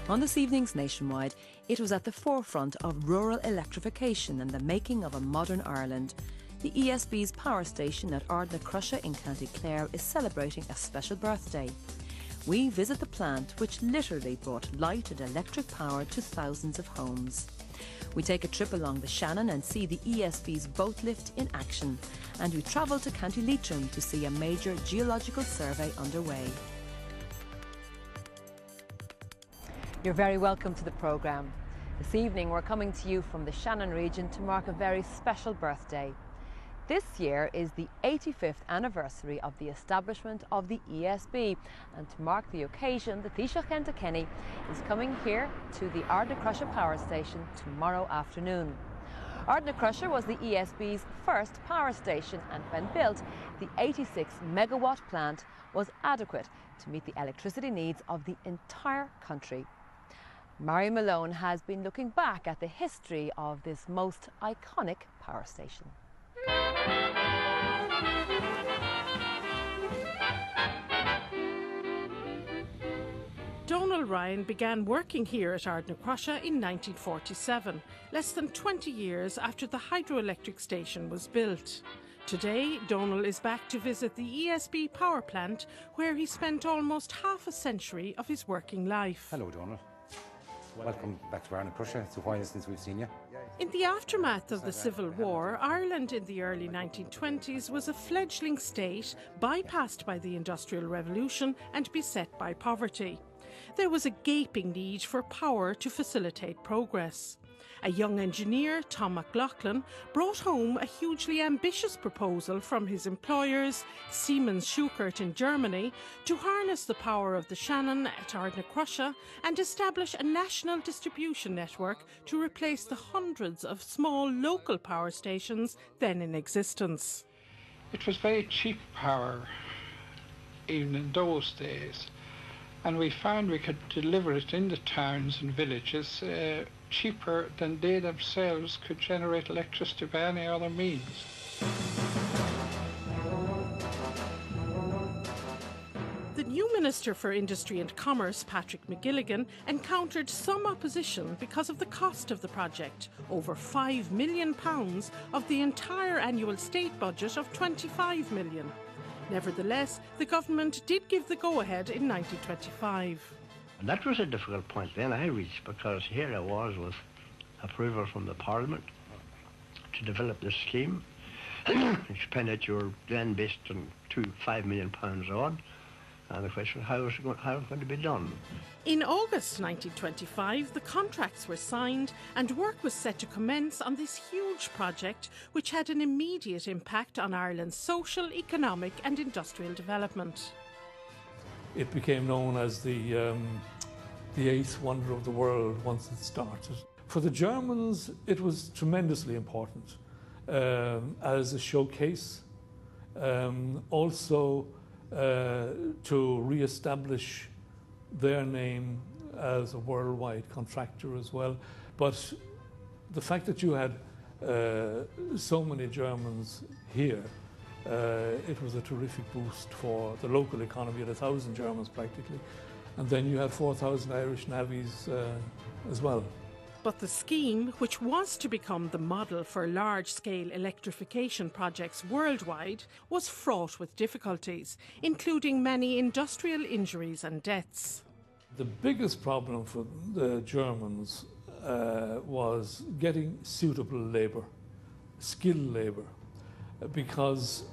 On this evening's Nationwide, it was at the forefront of rural electrification and the making of a modern Ireland. The ESB's power station at Ardnacrusha in County Clare is celebrating a special birthday. We visit the plant which literally brought light and electric power to thousands of homes. We take a trip along the Shannon and see the ESB's boat lift in action, and we travel to County Leitrim to see a major geological survey underway. You're very welcome to the programme. This evening we're coming to you from the Shannon region to mark a very special birthday. This year is the 85th anniversary of the establishment of the ESB, and to mark the occasion, the Taoiseach Enda Kenny is coming here to the Ardnacrusha power station tomorrow afternoon. Ardnacrusha was the ESB's first power station, and when built, the 86 megawatt plant was adequate to meet the electricity needs of the entire country. Mary Malone has been looking back at the history of this most iconic power station. Donald Ryan began working here at Ardnacrusha in 1947, less than 20 years after the hydroelectric station was built. Today, Donald is back to visit the ESB power plant, where he spent almost half a century of his working life. Hello, Donald. Welcome back to Ardnacrusha. It's a while since we've seen you. In the aftermath of the Civil War, Ireland in the early 1920s was a fledgling state, bypassed by the Industrial Revolution and beset by poverty. There was a gaping need for power to facilitate progress. A young engineer, Tom McLaughlin, brought home a hugely ambitious proposal from his employers, Siemens Schuckert in Germany, to harness the power of the Shannon at Ardnacrusha and establish a national distribution network to replace the hundreds of small local power stations then in existence. It was very cheap power, even in those days, and we found we could deliver it in the towns and villages cheaper than they themselves could generate electricity by any other means. The new Minister for Industry and Commerce, Patrick McGilligan, encountered some opposition because of the cost of the project, over £5 million of the entire annual state budget of £25 million. Nevertheless, the government did give the go-ahead in 1925. And that was a difficult point then I reached, because here I was with approval from the Parliament to develop this scheme. Expenditure then based on £5 million odd, and the question, how is it going to be done? In August 1925, the contracts were signed and work was set to commence on this huge project, which had an immediate impact on Ireland's social, economic and industrial development. It became known as the eighth wonder of the world once it started. For the Germans, it was tremendously important as a showcase, also to re-establish their name as a worldwide contractor as well. But the fact that you had so many Germans here, it was a terrific boost for the local economy. You had 1,000 Germans practically, and then you had 4,000 Irish navvies as well. But the scheme, which was to become the model for large-scale electrification projects worldwide, was fraught with difficulties, including many industrial injuries and deaths. The biggest problem for the Germans was getting suitable labour, skilled labour, because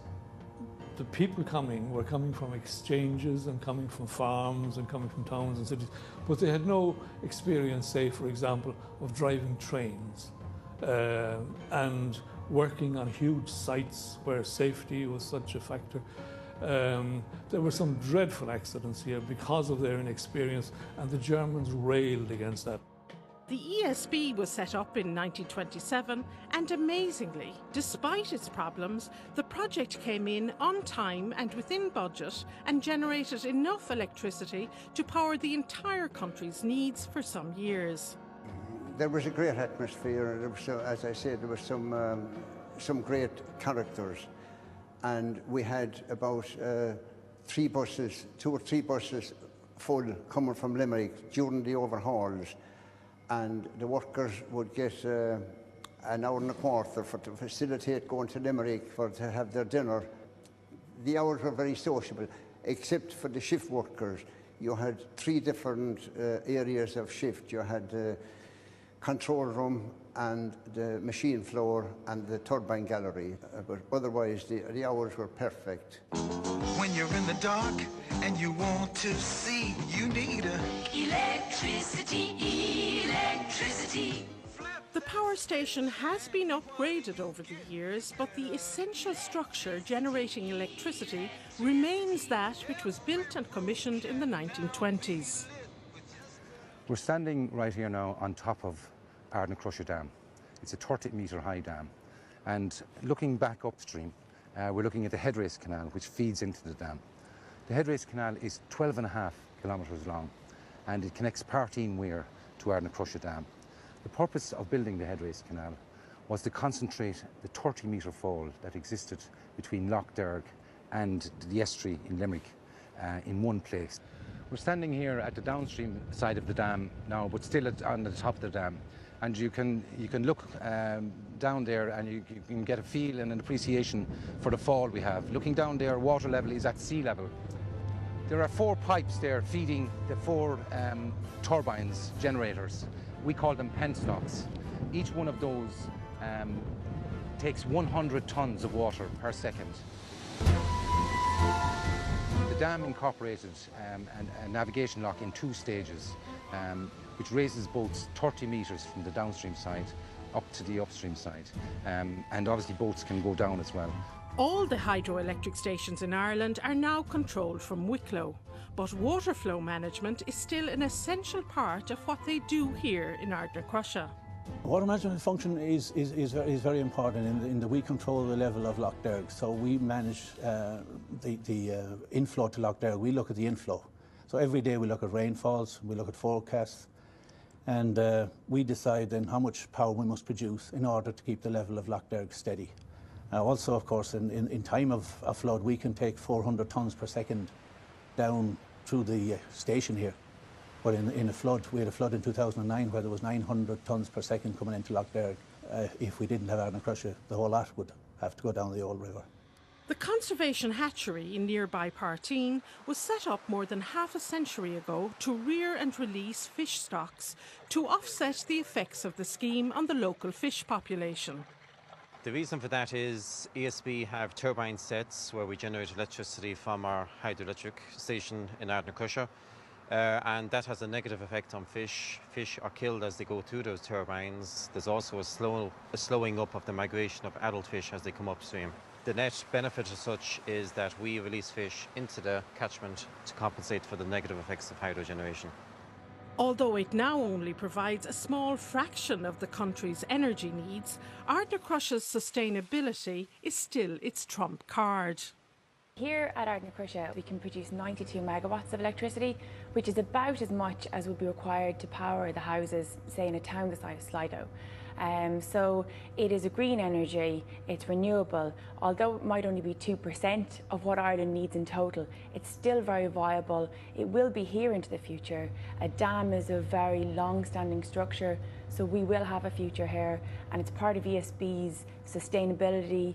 the people were coming from exchanges and coming from farms and coming from towns and cities, but they had no experience, say, for example, of driving trains and working on huge sites where safety was such a factor. There were some dreadful accidents here because of their inexperience, and the Germans railed against that. The ESB was set up in 1927, and amazingly, despite its problems, the project came in on time and within budget and generated enough electricity to power the entire country's needs for some years. There was a great atmosphere, and there was, as I said, there was some great characters, and we had about 2 or 3 buses full coming from Limerick during the overhauls, and the workers would get an hour and a quarter to facilitate going to Limerick to have their dinner. The hours were very sociable, except for the shift workers. You had 3 different areas of shift. You had the control room and the machine floor and the turbine gallery. But otherwise, the hours were perfect. When you're in the dark and you want to see, you need electricity. The power station has been upgraded over the years, but the essential structure generating electricity remains that which was built and commissioned in the 1920s. We're standing right here now on top of Ardnacrusha Dam. It's a 30-metre high dam, and looking back upstream, we're looking at the headrace canal which feeds into the dam. The headrace canal is 12.5 kilometres long, and it connects Partine Weir to Ardnacrusha Dam. The purpose of building the headrace canal was to concentrate the 30-metre fall that existed between Lough Derg and the estuary in Limerick in one place. We're standing here at the downstream side of the dam now, but still on the top of the dam. And you can look down there, and you can get a feel and an appreciation for the fall we have. Looking down there, water level is at sea level. There are 4 pipes there feeding the 4 turbines, generators. We call them penstocks. Each one of those takes 100 tonnes of water per second. The dam incorporated a navigation lock in 2 stages, which raises boats 30 metres from the downstream side up to the upstream side. And obviously boats can go down as well. All the hydroelectric stations in Ireland are now controlled from Wicklow, but water flow management is still an essential part of what they do here in Ardnacrusha. Water management function is very important we control the level of Lough Derg, so we manage the inflow to Lough Derg. We look at the inflow. So every day we look at rainfalls, we look at forecasts, and we decide then how much power we must produce in order to keep the level of Lough Derg steady. Also, of course, in time of flood, we can take 400 tonnes per second down through the station here. But in a flood, we had a flood in 2009 where there was 900 tonnes per second coming into Lough Derg. If we didn't have Ardnacrusha, the whole lot would have to go down the old river. The conservation hatchery in nearby Partine was set up more than half a century ago to rear and release fish stocks to offset the effects of the scheme on the local fish population. The reason for that is ESB have turbine sets where we generate electricity from our hydroelectric station in Ardnacrusha, and that has a negative effect on fish. Fish are killed as they go through those turbines. There's also a slowing up of the migration of adult fish as they come upstream. The net benefit as such is that we release fish into the catchment to compensate for the negative effects of hydro generation. Although it now only provides a small fraction of the country's energy needs, Ardnacrusha's sustainability is still its trump card. Here at Ardnacrusha we can produce 92 megawatts of electricity, which is about as much as would be required to power the houses, say, in a town the size of Sligo. So it is a green energy, it's renewable. Although it might only be 2% of what Ireland needs in total, it's still very viable. It will be here into the future. A dam is a very long-standing structure, so we will have a future here, and it's part of ESB's sustainability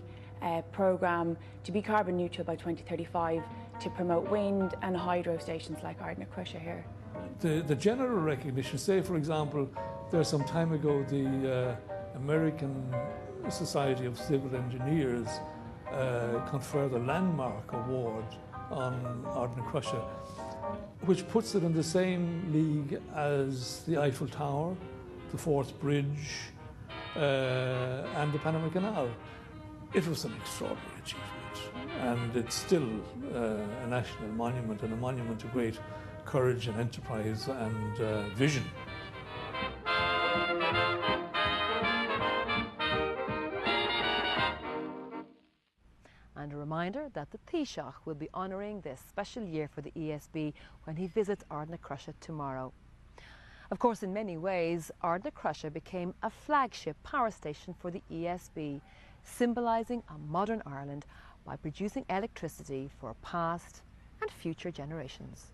programme to be carbon neutral by 2035 to promote wind and hydro stations like Ardnacrusha here. The general recognition, say for example, there's some time ago the American Society of Civil Engineers conferred a landmark award on Ardnacrusha, which puts it in the same league as the Eiffel Tower, the Forth Bridge and the Panama Canal. It was an extraordinary achievement, and it's still a national monument, and a monument to great courage and enterprise and vision. And a reminder that the Taoiseach will be honouring this special year for the ESB when he visits Ardnacrusha tomorrow. Of course, in many ways, Ardnacrusha became a flagship power station for the ESB, symbolising a modern Ireland by producing electricity for past and future generations.